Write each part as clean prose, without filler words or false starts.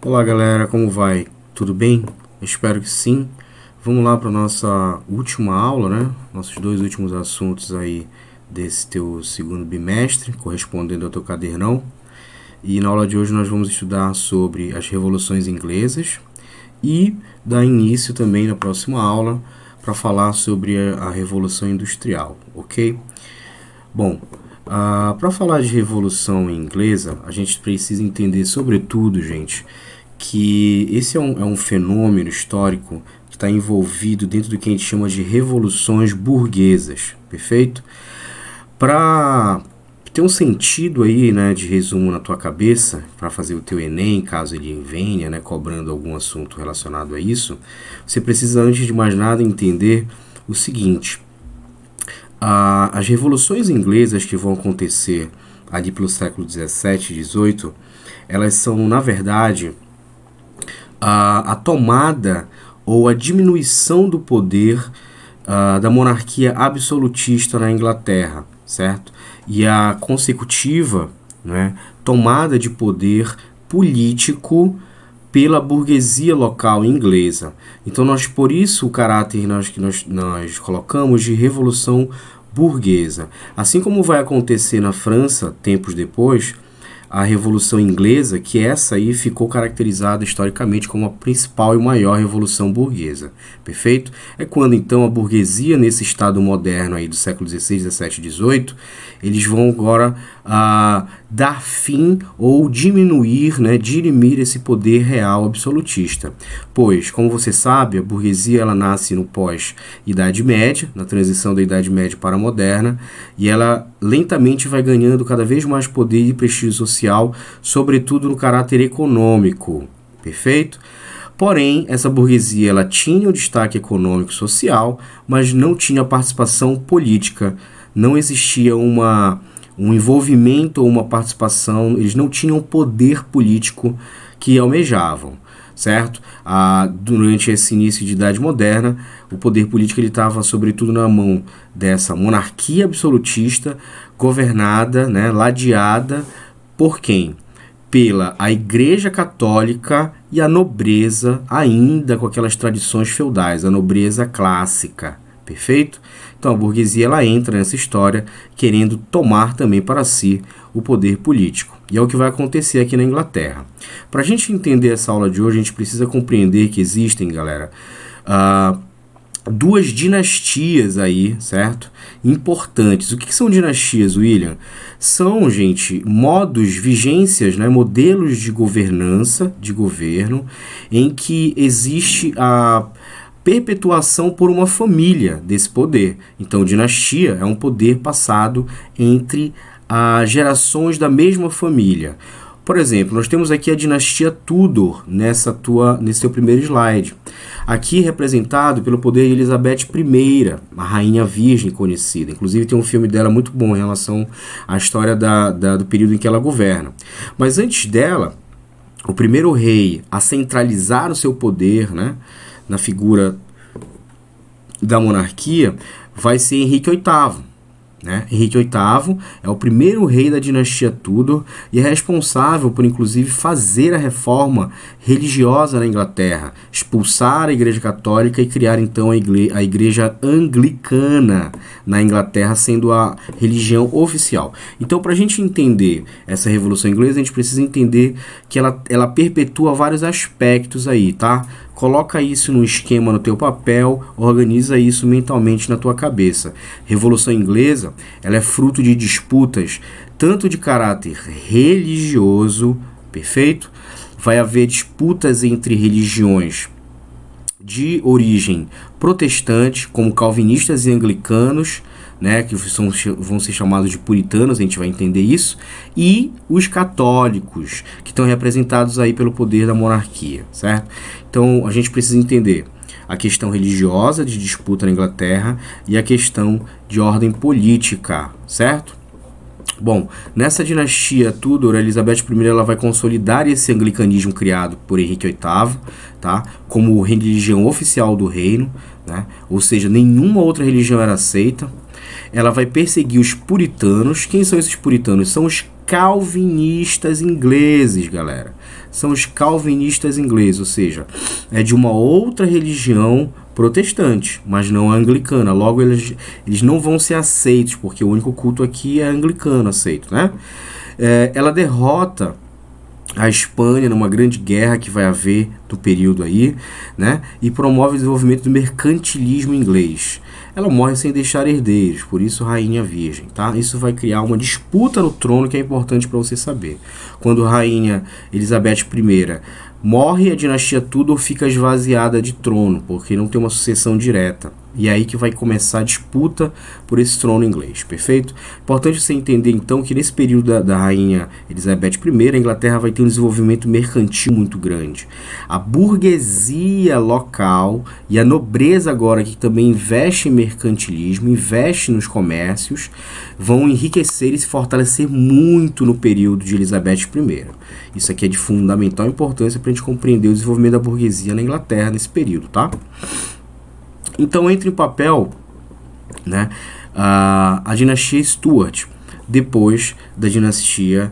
Olá galera, como vai? Tudo bem? Eu espero que sim. Vamos lá para nossa última aula, né? Nossos dois últimos assuntos aí desse teu segundo bimestre, correspondendo ao teu cadernão. E na aula de hoje nós vamos estudar sobre as revoluções inglesas e dar início também na próxima aula para falar sobre a Revolução Industrial, ok? Bom, para falar de Revolução Inglesa, a gente precisa entender, sobretudo, gente, que esse é um fenômeno histórico que está envolvido dentro do que a gente chama de revoluções burguesas, perfeito? Para ter um sentido aí, né, de resumo na tua cabeça, para fazer o teu Enem, caso ele venha, né, cobrando algum assunto relacionado a isso, você precisa, antes de mais nada, entender o seguinte: as revoluções inglesas que vão acontecer ali pelo século 17 e 18, elas são, na verdade, a tomada ou a diminuição do poder da monarquia absolutista na Inglaterra, certo? E a consecutiva, né, tomada de poder político pela burguesia local inglesa. Então, por isso o caráter que nós colocamos de revolução burguesa. Assim como vai acontecer na França, tempos depois, a Revolução Inglesa, que essa aí ficou caracterizada historicamente como a principal e maior revolução burguesa, perfeito? É quando então a burguesia, nesse estado moderno aí do século XVI, XVII, XVIII, eles vão agora dar fim ou diminuir, né, dirimir esse poder real absolutista. Pois, como você sabe, a burguesia ela nasce no pós-Idade Média, na transição da Idade Média para a Moderna, e ela lentamente vai ganhando cada vez mais poder e prestígio social, sobretudo no caráter econômico, perfeito? Porém, essa burguesia ela tinha o destaque econômico e social, mas não tinha participação política, não existia um envolvimento ou uma participação, eles não tinham poder político que almejavam, certo? Durante esse início de Idade Moderna, o poder político estava sobretudo na mão dessa monarquia absolutista, governada, né, ladeada por quem? Pela a Igreja Católica e a nobreza, ainda com aquelas tradições feudais, a nobreza clássica, perfeito? Então a burguesia ela entra nessa história querendo tomar também para si o poder político. E é o que vai acontecer aqui na Inglaterra. Para a gente entender essa aula de hoje, a gente precisa compreender que existem, galera, duas dinastias aí, certo? Importantes. O que são dinastias, William? São, gente, modos, vigências, né, modelos de governança, de governo, em que existe a perpetuação por uma família desse poder. Então, dinastia é um poder passado entre as gerações da mesma família. Por exemplo, nós temos aqui a dinastia Tudor nesse teu primeiro slide. Aqui representado pelo poder de Elizabeth I, a rainha virgem conhecida. Inclusive tem um filme dela muito bom em relação à história do período em que ela governa. Mas antes dela, o primeiro rei a centralizar o seu poder, né, na figura da monarquia, vai ser Henrique VIII. Né? Henrique VIII é o primeiro rei da dinastia Tudor e é responsável por, inclusive, fazer a reforma religiosa na Inglaterra, expulsar a Igreja Católica e criar, então, a Igreja Anglicana na Inglaterra, sendo a religião oficial. Então, para a gente entender essa Revolução Inglesa, a gente precisa entender que ela perpetua vários aspectos aí, tá? Coloca isso no esquema no teu papel, organiza isso mentalmente na tua cabeça. Revolução Inglesa, ela é fruto de disputas tanto de caráter religioso, perfeito? Vai haver disputas entre religiões de origem protestante, como calvinistas e anglicanos, né, que vão ser chamados de puritanos, a gente vai entender isso, e os católicos, que estão representados aí pelo poder da monarquia, certo? Então, a gente precisa entender a questão religiosa de disputa na Inglaterra e a questão de ordem política, certo? Bom, nessa dinastia Tudor, a Elizabeth I ela vai consolidar esse anglicanismo criado por Henrique VIII, tá? Como religião oficial do reino, né? Ou seja, nenhuma outra religião era aceita. Ela vai perseguir os puritanos. Quem são esses puritanos? São os calvinistas ingleses, galera. São os calvinistas ingleses, ou seja, é de uma outra religião protestante, mas não anglicana. Logo, eles não vão ser aceitos, porque o único culto aqui é anglicano aceito, né? Ela derrota a Espanha numa grande guerra que vai haver no período aí, né? E promove o desenvolvimento do mercantilismo inglês. Ela morre sem deixar herdeiros, por isso rainha virgem, tá? Isso vai criar uma disputa no trono que é importante para você saber. Quando rainha Elizabeth I morre, a dinastia Tudor fica esvaziada de trono, porque não tem uma sucessão direta. E é aí que vai começar a disputa por esse trono inglês, perfeito? Importante você entender, então, que nesse período da rainha Elizabeth I, a Inglaterra vai ter um desenvolvimento mercantil muito grande. A burguesia local e a nobreza agora, que também investe em mercantilismo, investe nos comércios, vão enriquecer e se fortalecer muito no período de Elizabeth I. Isso aqui é de fundamental importância para a gente compreender o desenvolvimento da burguesia na Inglaterra nesse período, tá? Então entra em papel, né, a dinastia Stuart, depois da dinastia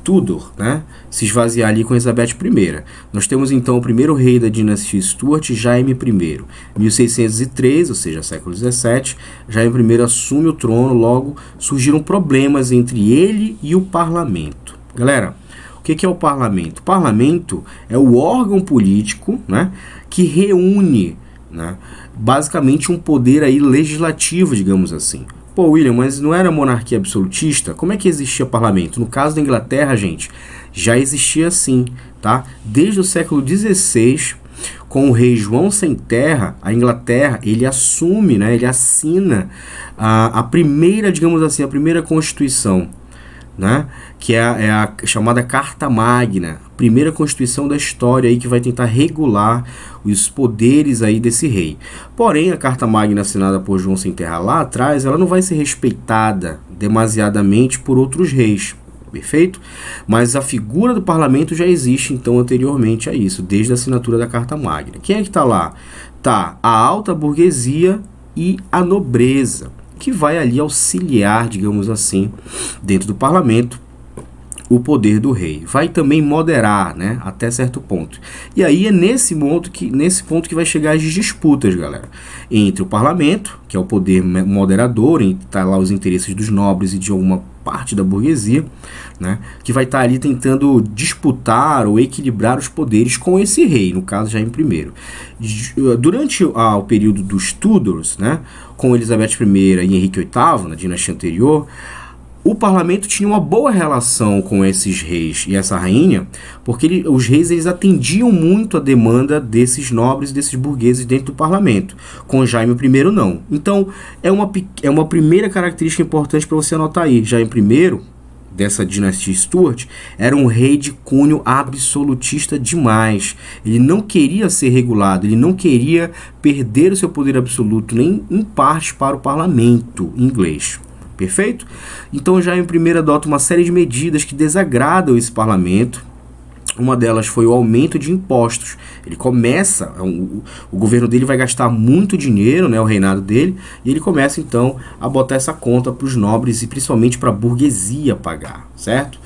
Tudor, né, se esvaziar ali com Elizabeth I. Nós temos então o primeiro rei da dinastia Stuart, Jaime I. 1603, ou seja, século XVII, Jaime I assume o trono, logo surgiram problemas entre ele e o parlamento. Galera, o que é o parlamento? O parlamento é o órgão político, né, que reúne, né, basicamente um poder aí legislativo, digamos assim. Pô, William, mas não era monarquia absolutista? Como é que existia parlamento? No caso da Inglaterra, gente, já existia assim, tá? Desde o século XVI, com o rei João Sem Terra, a Inglaterra, ele assume, né, ele assina a primeira, digamos assim, a primeira Constituição, né, que é a chamada Carta Magna, primeira Constituição da história aí, que vai tentar regular os poderes aí desse rei. Porém, a Carta Magna assinada por João Sem Terra lá atrás, ela não vai ser respeitada demasiadamente por outros reis, perfeito? Mas a figura do parlamento já existe então anteriormente a isso, desde a assinatura da Carta Magna. Quem é que está lá? Tá a alta burguesia e a nobreza, que vai ali auxiliar, digamos assim, dentro do parlamento, o poder do rei. Vai também moderar, né, até certo ponto. E aí é nesse ponto que vai chegar as disputas, galera, entre o parlamento, que é o poder moderador, em tá lá os interesses dos nobres e de alguma parte da burguesia, né, que vai estar ali tentando disputar ou equilibrar os poderes com esse rei, no caso Jaime I. Durante o período dos Tudors, né, com Elizabeth I e Henrique VIII, na dinastia anterior, o parlamento tinha uma boa relação com esses reis e essa rainha, porque os reis eles atendiam muito a demanda desses nobres e desses burgueses dentro do parlamento. Com Jaime I, não. Então, é uma primeira característica importante para você anotar aí. Jaime I, dessa dinastia Stuart, era um rei de cunho absolutista demais. Ele não queria ser regulado, ele não queria perder o seu poder absoluto, nem em parte para o parlamento inglês. Perfeito? Então Jaime I adota uma série de medidas que desagradam esse parlamento. Uma delas foi o aumento de impostos. Ele começa, o governo dele vai gastar muito dinheiro, né, o reinado dele, e ele começa então a botar essa conta para os nobres e principalmente para a burguesia pagar, certo?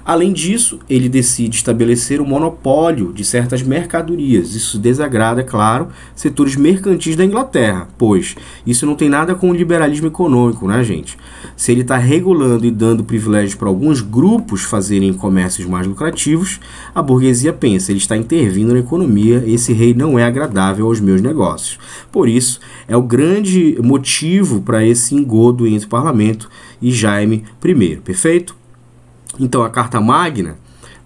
Além disso, ele decide estabelecer o monopólio de certas mercadorias. Isso desagrada, é claro, setores mercantis da Inglaterra, pois isso não tem nada com o liberalismo econômico, né, gente? Se ele está regulando e dando privilégios para alguns grupos fazerem comércios mais lucrativos, a burguesia pensa, ele está intervindo na economia, esse rei não é agradável aos meus negócios. Por isso, é o grande motivo para esse engodo entre o parlamento e Jaime I, perfeito? Então a Carta Magna,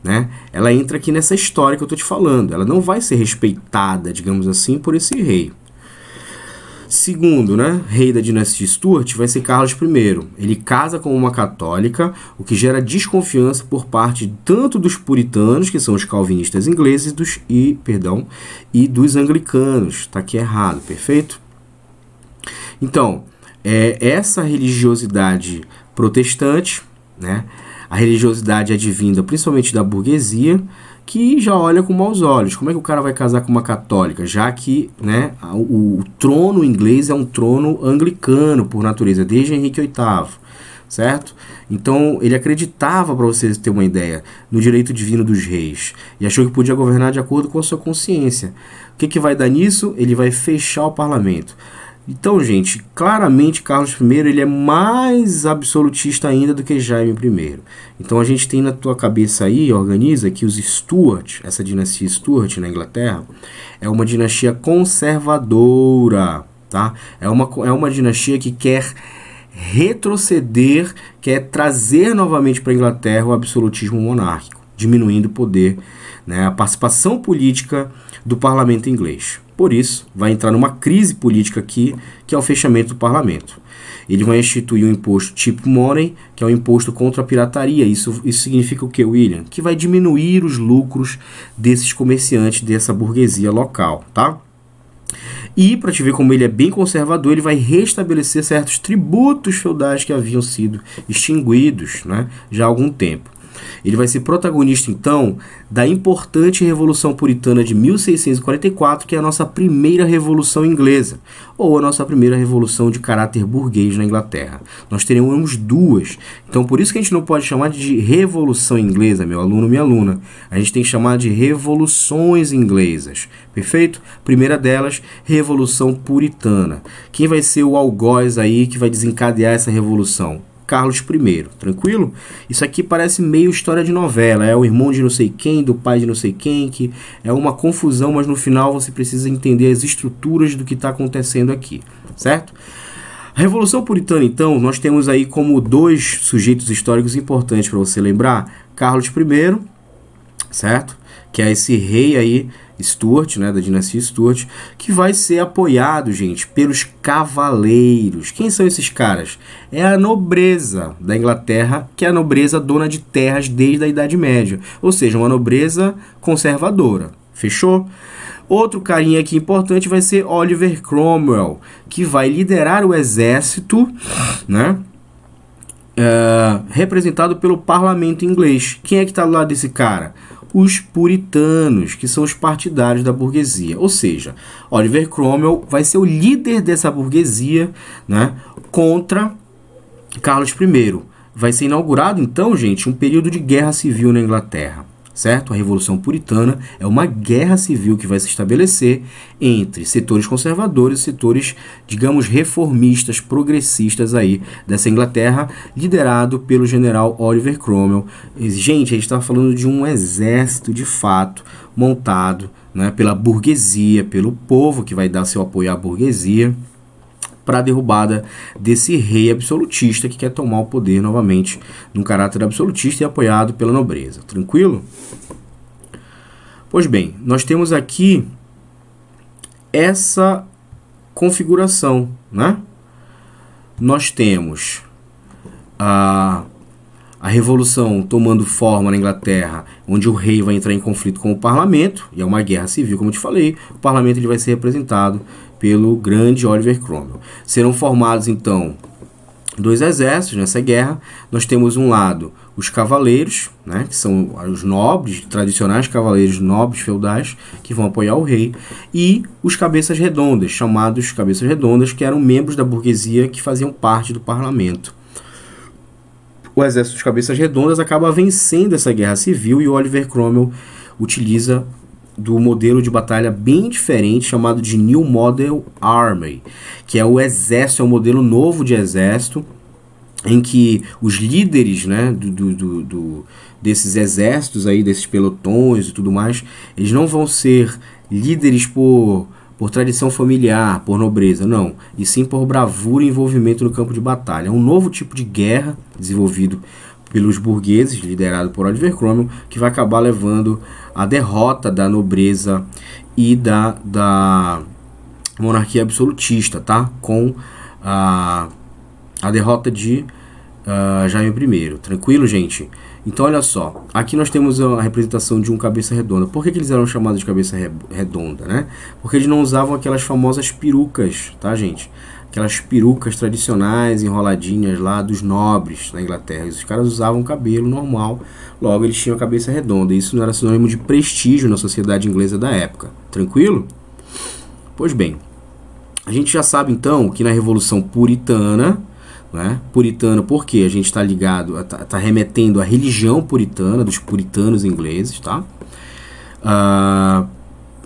né, ela entra aqui nessa história que eu estou te falando. Ela não vai ser respeitada, digamos assim, por esse rei. Segundo, né, rei da dinastia Stuart vai ser Carlos I. Ele casa com uma católica, o que gera desconfiança por parte tanto dos puritanos, que são os calvinistas ingleses, e dos anglicanos. Está aqui errado, perfeito? Então, essa religiosidade protestante, né, a religiosidade advinda principalmente da burguesia, que já olha com maus olhos. Como é que o cara vai casar com uma católica? Já que, né, o trono inglês é um trono anglicano por natureza, desde Henrique VIII. certo? Então ele acreditava, para você ter uma ideia, no direito divino dos reis e achou que podia governar de acordo com a sua consciência. O que vai dar nisso? Ele vai fechar o parlamento. Então, gente, claramente Carlos I ele é mais absolutista ainda do que Jaime I. Então a gente tem na tua cabeça aí, organiza que os Stuart, essa dinastia Stuart na Inglaterra, é uma dinastia conservadora, tá? É uma dinastia que quer retroceder, quer trazer novamente para a Inglaterra o absolutismo monárquico, diminuindo o poder, né, a participação política do parlamento inglês. Por isso, vai entrar numa crise política aqui, que é o fechamento do parlamento. Ele vai instituir o imposto Cheap Money, que é o imposto contra a pirataria. Isso significa o que, William? Que vai diminuir os lucros desses comerciantes, dessa burguesia local, tá? E, para te ver como ele é bem conservador, ele vai restabelecer certos tributos feudais que haviam sido extinguidos, né, já há algum tempo. Ele vai ser protagonista, então, da importante Revolução Puritana de 1644, que é a nossa primeira Revolução Inglesa, ou a nossa primeira revolução de caráter burguês na Inglaterra. Nós teremos duas. Então, por isso que a gente não pode chamar de Revolução Inglesa, meu aluno, minha aluna. A gente tem que chamar de Revoluções Inglesas. Perfeito? Primeira delas, Revolução Puritana. Quem vai ser o algoz aí que vai desencadear essa revolução? Carlos I, tranquilo? Isso aqui parece meio história de novela, é o irmão de não sei quem, do pai de não sei quem, que é uma confusão, mas no final você precisa entender as estruturas do que está acontecendo aqui, certo? A Revolução Puritana, então, nós temos aí como dois sujeitos históricos importantes para você lembrar, Carlos I, certo? Que é esse rei aí, Stuart, né, da dinastia Stuart, que vai ser apoiado, gente, pelos cavaleiros. Quem são esses caras? É a nobreza da Inglaterra, que é a nobreza dona de terras desde a Idade Média, ou seja, uma nobreza conservadora. Fechou? Outro carinha aqui importante vai ser Oliver Cromwell, que vai liderar o exército, né, representado pelo parlamento inglês. Quem é que está do lado desse cara? Os puritanos, que são os partidários da burguesia. Ou seja, Oliver Cromwell vai ser o líder dessa burguesia, né, contra Carlos I. Vai ser inaugurado, então, gente, um período de guerra civil na Inglaterra, certo? A Revolução Puritana é uma guerra civil que vai se estabelecer entre setores conservadores e setores, digamos, reformistas, progressistas aí dessa Inglaterra, liderado pelo general Oliver Cromwell. E, gente, a gente está falando de um exército, de fato, montado, né, pela burguesia, pelo povo que vai dar seu apoio à burguesia, para a derrubada desse rei absolutista que quer tomar o poder novamente num caráter absolutista e apoiado pela nobreza. Tranquilo? Pois bem, nós temos aqui essa configuração, né? Nós temos a revolução tomando forma na Inglaterra, onde o rei vai entrar em conflito com o parlamento, e é uma guerra civil, como eu te falei. O parlamento ele vai ser representado pelo grande Oliver Cromwell. Serão formados, então, dois exércitos nessa guerra. Nós temos um lado os cavaleiros, né, que são os nobres, tradicionais cavaleiros nobres feudais, que vão apoiar o rei, e os cabeças redondas, chamados cabeças redondas, que eram membros da burguesia que faziam parte do parlamento. O exército dos cabeças redondas acaba vencendo essa guerra civil e o Oliver Cromwell utiliza do modelo de batalha bem diferente, chamado de New Model Army, que é o exército, é um modelo novo de exército, em que os líderes, né, desses exércitos aí, desses pelotões e tudo mais, eles não vão ser líderes por tradição familiar, por nobreza, não, e sim por bravura e envolvimento no campo de batalha. É um novo tipo de guerra desenvolvido pelos burgueses, liderado por Oliver Cromwell, que vai acabar levando a derrota da nobreza e da monarquia absolutista, tá? Com a derrota de Jaime I. Tranquilo, gente? Então, olha só. Aqui nós temos a representação de um cabeça redonda. Por que eles eram chamados de cabeça redonda, né? Porque eles não usavam aquelas famosas perucas, tá, gente? Aquelas perucas tradicionais, enroladinhas lá dos nobres na Inglaterra. Os caras usavam cabelo normal, logo eles tinham a cabeça redonda. Isso não era sinônimo de prestígio na sociedade inglesa da época. Tranquilo? Pois bem, a gente já sabe então que na Revolução Puritana né? Puritano, porque a gente está ligado, está remetendo à religião puritana, dos puritanos ingleses, tá?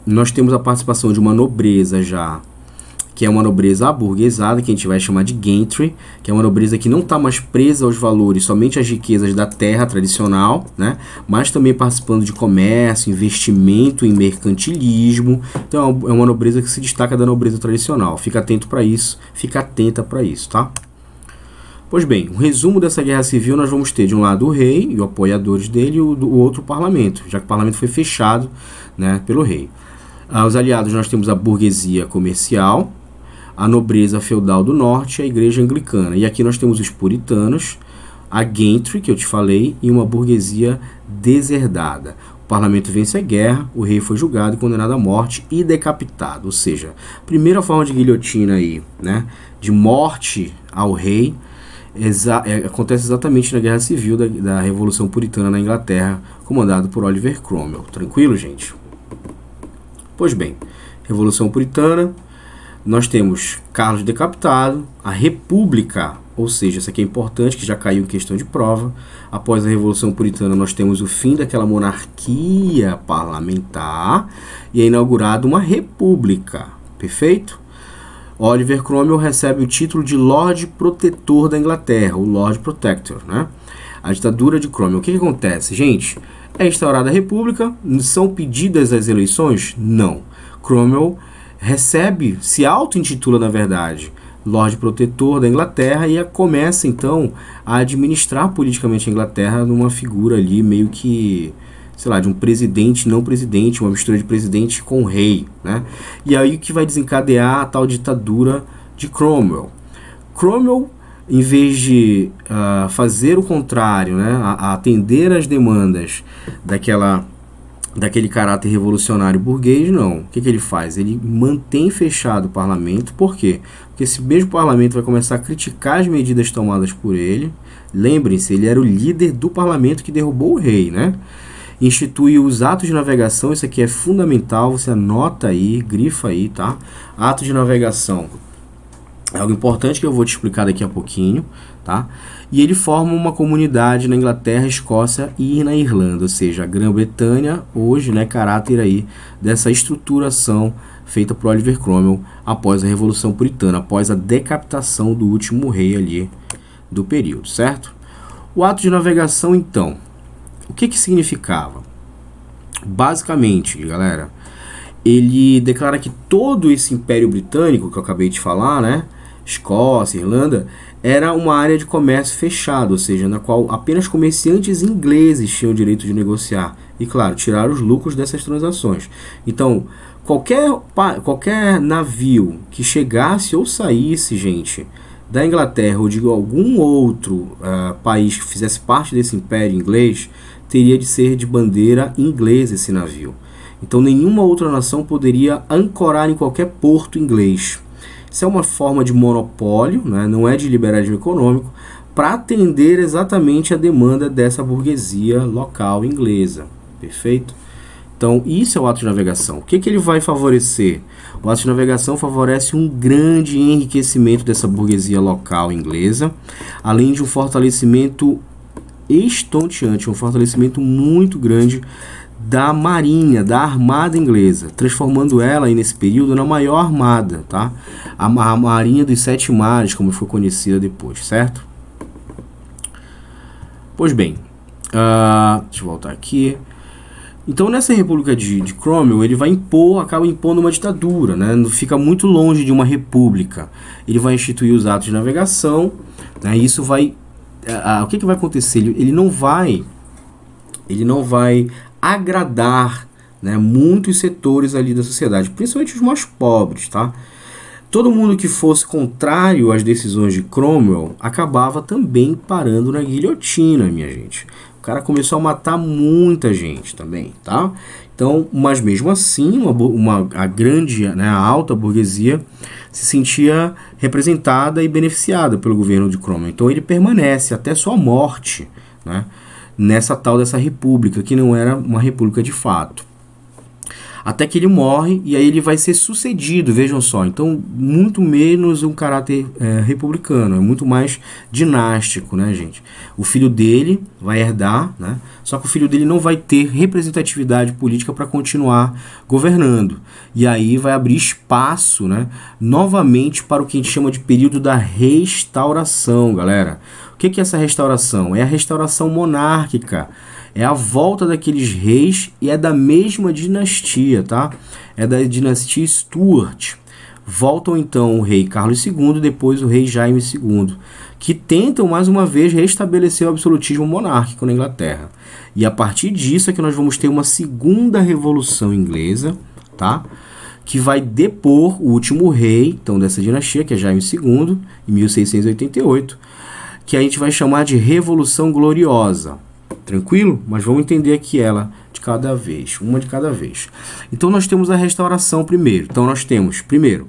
Nós temos a participação de uma nobreza já, que é uma nobreza aburguesada, que a gente vai chamar de gentry, que é uma nobreza que não está mais presa aos valores, somente às riquezas da terra tradicional, né? Mas também participando de comércio, investimento em mercantilismo. Então é uma nobreza que se destaca da nobreza tradicional. Fica atento para isso, fica atenta para isso, tá? Pois bem, o resumo dessa guerra civil nós vamos ter de um lado o rei e os apoiadores dele e o outro o parlamento, já que o parlamento foi fechado, né, pelo rei. Os aliados nós temos a burguesia comercial, a nobreza feudal do norte e a igreja anglicana. E aqui nós temos os puritanos, a gentry, que eu te falei, e uma burguesia deserdada. O parlamento vence a guerra, o rei foi julgado, condenado à morte e decapitado. Ou seja, a primeira forma de guilhotina aí, né, de morte ao rei, acontece exatamente na Guerra Civil da Revolução Puritana na Inglaterra, comandado por Oliver Cromwell. Tranquilo, gente? Pois bem, Revolução Puritana, nós temos Carlos decapitado, a República, ou seja, isso aqui é importante, que já caiu em questão de prova. Após a Revolução Puritana, nós temos o fim daquela monarquia parlamentar e é inaugurada uma república. Perfeito? Oliver Cromwell recebe o título de Lord Protetor da Inglaterra, o Lord Protector, né? A ditadura de Cromwell. O que acontece, gente? É instaurada a república, são pedidas as eleições? Não. Cromwell recebe, se auto-intitula, na verdade, Lord Protetor da Inglaterra e começa, então, a administrar politicamente a Inglaterra numa figura ali meio que, sei lá, de um presidente, não presidente, uma mistura de presidente com rei, né? E aí que vai desencadear a tal ditadura de Cromwell. Cromwell, em vez de fazer o contrário, né, a atender às demandas daquele caráter revolucionário burguês, não. O que ele faz? Ele mantém fechado o parlamento. Por quê? Porque esse mesmo parlamento vai começar a criticar as medidas tomadas por ele. Lembrem-se, ele era o líder do parlamento que derrubou o rei, né? Institui os atos de navegação, isso aqui é fundamental, você anota aí, grifa aí, tá? Atos de navegação é algo importante que eu vou te explicar daqui a pouquinho, tá? E ele forma uma comunidade na Inglaterra, Escócia e na Irlanda, ou seja, a Grã-Bretanha hoje, né, caráter aí dessa estruturação feita por Oliver Cromwell após a Revolução Puritana, após a decapitação do último rei ali do período, certo? O ato de navegação, então, o que significava? Basicamente, galera, ele declara que todo esse Império Britânico que eu acabei de falar, né, Escócia, Irlanda, era uma área de comércio fechado, ou seja, na qual apenas comerciantes ingleses tinham o direito de negociar e, claro, tirar os lucros dessas transações. Então, qualquer navio que chegasse ou saísse, gente, da Inglaterra ou de algum outro país que fizesse parte desse Império Inglês, teria de ser de bandeira inglesa esse navio. Então, nenhuma outra nação poderia ancorar em qualquer porto inglês. Isso é uma forma de monopólio, né? Não é de liberalismo econômico, para atender exatamente a demanda dessa burguesia local inglesa. Perfeito? Então, isso é o ato de navegação. O que ele vai favorecer? O ato de navegação favorece um grande enriquecimento dessa burguesia local inglesa, além de um fortalecimento estonteante, um fortalecimento muito grande da marinha, da armada inglesa, transformando ela aí nesse período na maior armada, tá? A marinha dos 7 mares, como foi conhecida depois, certo? Pois bem, deixa eu voltar aqui. Então, nessa República de Cromwell, ele vai acaba impondo uma ditadura, né? Não fica muito longe de uma república. Ele vai instituir os atos de navegação, né? Isso vai... o que vai acontecer? Ele não vai agradar, né, muitos setores ali da sociedade, principalmente os mais pobres, tá? Todo mundo que fosse contrário às decisões de Cromwell acabava também parando na guilhotina, minha gente. O cara começou a matar muita gente também, tá? Então, mas mesmo assim, a grande, né, a alta burguesia se sentia representada e beneficiada pelo governo de Cromwell. Então ele permanece até sua morte, né, nessa tal dessa república, que não era uma república de fato. até que ele morre e aí ele vai ser sucedido, vejam só. Então, muito menos um caráter republicano, é muito mais dinástico, né, gente? O filho dele vai herdar, né? Só que o filho dele não vai ter representatividade política para continuar governando. E aí vai abrir espaço, né, novamente para o que a gente chama de período da restauração, galera. O que é essa restauração? É a restauração monárquica. É a volta daqueles reis e é da mesma dinastia, tá? É da dinastia Stuart. Voltam então o rei Carlos II e depois o rei Jaime II, que tentam mais uma vez restabelecer o absolutismo monárquico na Inglaterra. E a partir disso é que nós vamos ter uma segunda revolução inglesa, tá? Que vai depor o último rei então dessa dinastia, que é Jaime II, em 1688, que a gente vai chamar de Revolução Gloriosa. Tranquilo? Mas vamos entender aqui ela de cada vez, uma de cada vez. Então nós temos a restauração primeiro. Então nós temos, primeiro,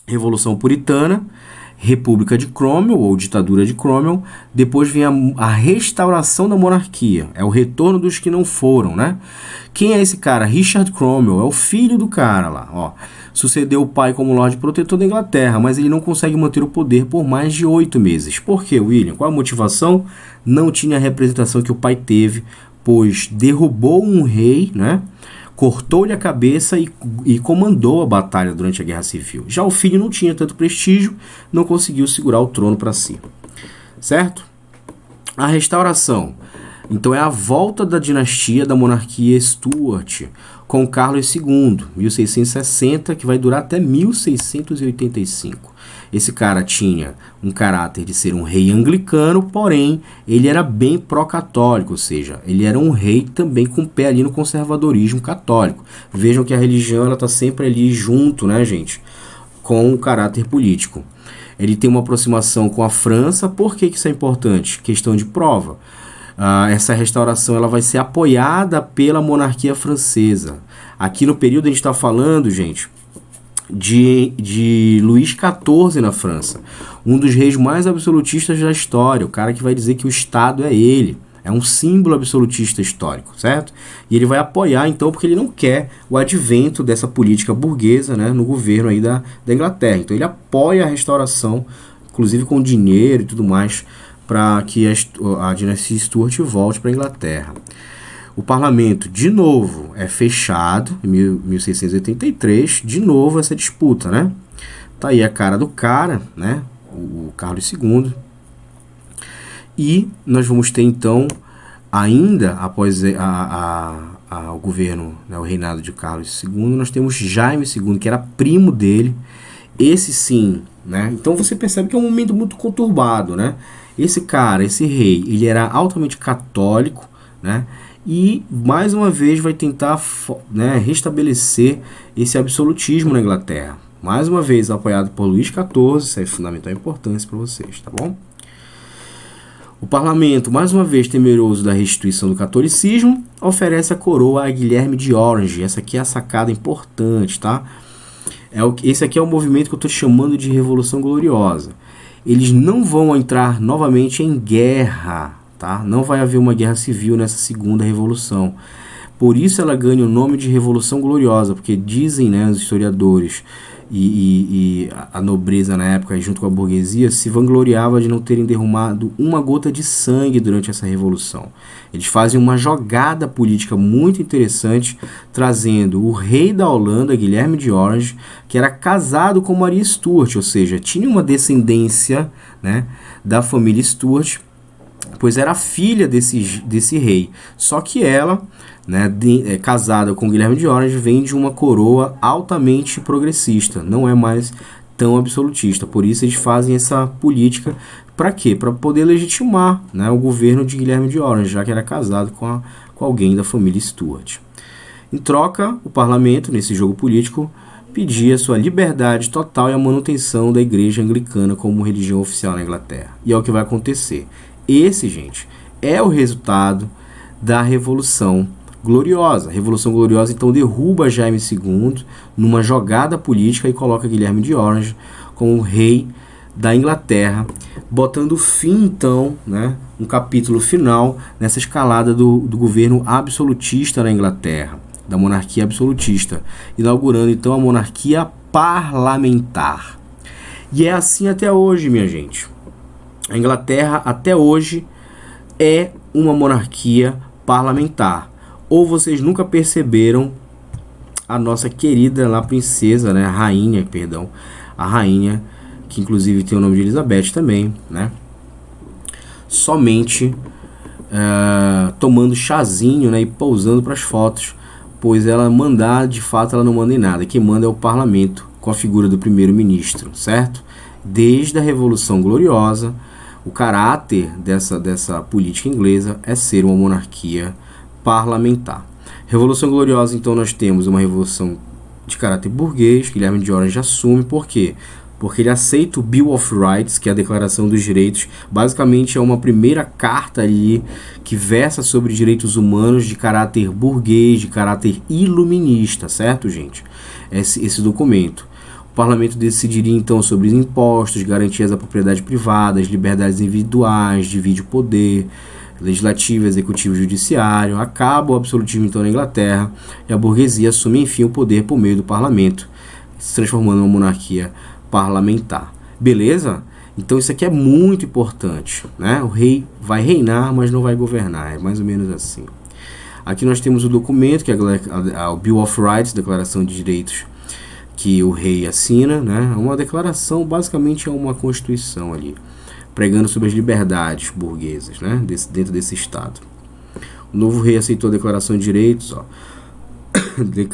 Revolução Puritana, República de Cromwell, ou Ditadura de Cromwell. Depois vem a restauração da monarquia. É o retorno dos que não foram, né? Quem é esse cara? Richard Cromwell, é o filho do cara lá, ó. Sucedeu o pai como Lorde Protetor da Inglaterra, mas ele não consegue manter o poder por mais de 8 meses. Por quê, William? Qual a motivação? Não tinha a representação que o pai teve, pois derrubou um rei, né? Cortou-lhe a cabeça e comandou a batalha durante a Guerra Civil. Já o filho não tinha tanto prestígio, não conseguiu segurar o trono para si. Certo? A restauração. Então é a volta da dinastia da monarquia Stuart com Carlos II, 1660, que vai durar até 1685. Esse cara tinha um caráter de ser um rei anglicano, porém ele era bem pró-católico, ou seja, ele era um rei também com pé ali no conservadorismo católico. Vejam que a religião ela está sempre ali junto, né, gente, com o caráter político. Ele tem uma aproximação com a França. Por que isso é importante? Questão de prova. Essa restauração ela vai ser apoiada pela monarquia francesa. Aqui no período a gente está falando, gente, de Luís XIV na França, um dos reis mais absolutistas da história, o cara que vai dizer que o Estado é ele, é um símbolo absolutista histórico, certo? E ele vai apoiar então porque ele não quer o advento dessa política burguesa, né, no governo aí da Inglaterra. Então ele apoia a restauração, inclusive com dinheiro e tudo mais, para que a dinastia Stuart volte para a Inglaterra. O parlamento, de novo, é fechado em 1683, de novo essa disputa, né? Tá aí a cara do cara, né? O Carlos II. E nós vamos ter, então, ainda após o governo, né, o reinado de Carlos II, nós temos Jaime II, que era primo dele. Esse sim, né? Então você percebe que é um momento muito conturbado, né? Esse cara, esse rei, ele era altamente católico, né? E mais uma vez vai tentar, né, restabelecer esse absolutismo na Inglaterra. Mais uma vez apoiado por Luís XIV, isso é de fundamental importância para vocês, tá bom? O parlamento, mais uma vez temeroso da restituição do catolicismo, oferece a coroa a Guilherme de Orange. Essa aqui é a sacada importante, tá? Esse aqui é o movimento que eu estou chamando de Revolução Gloriosa. Eles não vão entrar novamente em guerra, tá? Não vai haver uma guerra civil nessa segunda revolução. Por isso ela ganha o nome de Revolução Gloriosa, porque dizem, né, os historiadores e a nobreza na época, junto com a burguesia, se vangloriava de não terem derramado uma gota de sangue durante essa revolução. Eles fazem uma jogada política muito interessante, trazendo o rei da Holanda, Guilherme de Orange, que era casado com Maria Stuart, ou seja, tinha uma descendência, né, da família Stuart, pois era filha desse rei. Só que ela, né, casada com Guilherme de Orange, vem de uma coroa altamente progressista, não é mais tão absolutista. Por isso eles fazem essa política. Para quê? Para poder legitimar, né, o governo de Guilherme de Orange, já que era casado com alguém da família Stuart. Em troca, o parlamento, nesse jogo político, pedia sua liberdade total e a manutenção da igreja anglicana como religião oficial na Inglaterra. E é o que vai acontecer. Esse, gente, é o resultado da Revolução Gloriosa. A Revolução Gloriosa, então, derruba Jaime II numa jogada política e coloca Guilherme de Orange como rei da Inglaterra, botando fim, então, né, um capítulo final nessa escalada do governo absolutista na Inglaterra, da monarquia absolutista, inaugurando então a monarquia parlamentar. E é assim até hoje, minha gente. A Inglaterra até hoje é uma monarquia parlamentar. Ou vocês nunca perceberam a nossa querida lá princesa, né, a rainha, que inclusive tem o nome de Elizabeth também, né, somente tomando chazinho, né, e pousando para as fotos, pois ela mandar, de fato ela não manda em nada, quem manda é o parlamento, com a figura do primeiro-ministro, certo? Desde a Revolução Gloriosa, o caráter dessa política inglesa é ser uma monarquia parlamentar. Revolução Gloriosa, então, nós temos uma revolução de caráter burguês, que Guilherme de Orange assume. Por quê? Porque ele aceita o Bill of Rights, que é a Declaração dos Direitos. Basicamente é uma primeira carta ali que versa sobre direitos humanos de caráter burguês, de caráter iluminista, certo, gente? Esse documento. O parlamento decidiria então sobre os impostos, garantias à propriedade privada, as liberdades individuais, divide o poder legislativo, executivo e judiciário, acaba o absolutismo então na Inglaterra e a burguesia assume enfim o poder por meio do parlamento, se transformando em uma monarquia parlamentar. Beleza? Então isso aqui é muito importante, né? O rei vai reinar, mas não vai governar, é mais ou menos assim. Aqui nós temos o documento, que é o Bill of Rights, Declaração de Direitos, que o rei assina, né? Uma declaração, basicamente é uma constituição ali, pregando sobre as liberdades burguesas, né? Dentro desse Estado. O novo rei aceitou a Declaração de Direitos.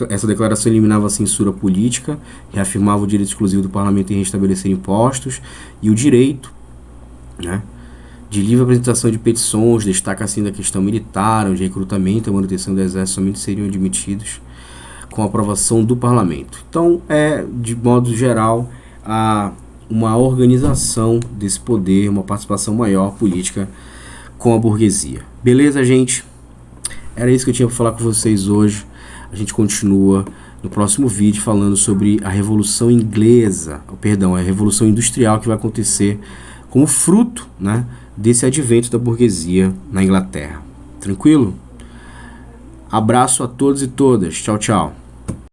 Essa declaração eliminava a censura política, reafirmava o direito exclusivo do parlamento em restabelecer impostos e o direito, né, de livre apresentação de petições, destaca assim da questão militar, onde recrutamento e manutenção do exército somente seriam admitidos com a aprovação do parlamento. Então, de modo geral, uma organização desse poder, uma participação maior política com a burguesia. Beleza, gente? Era isso que eu tinha para falar com vocês hoje. A gente continua no próximo vídeo falando sobre a Revolução Inglesa, a Revolução Industrial que vai acontecer como fruto, né, desse advento da burguesia na Inglaterra. Tranquilo? Abraço a todos e todas. Tchau, tchau.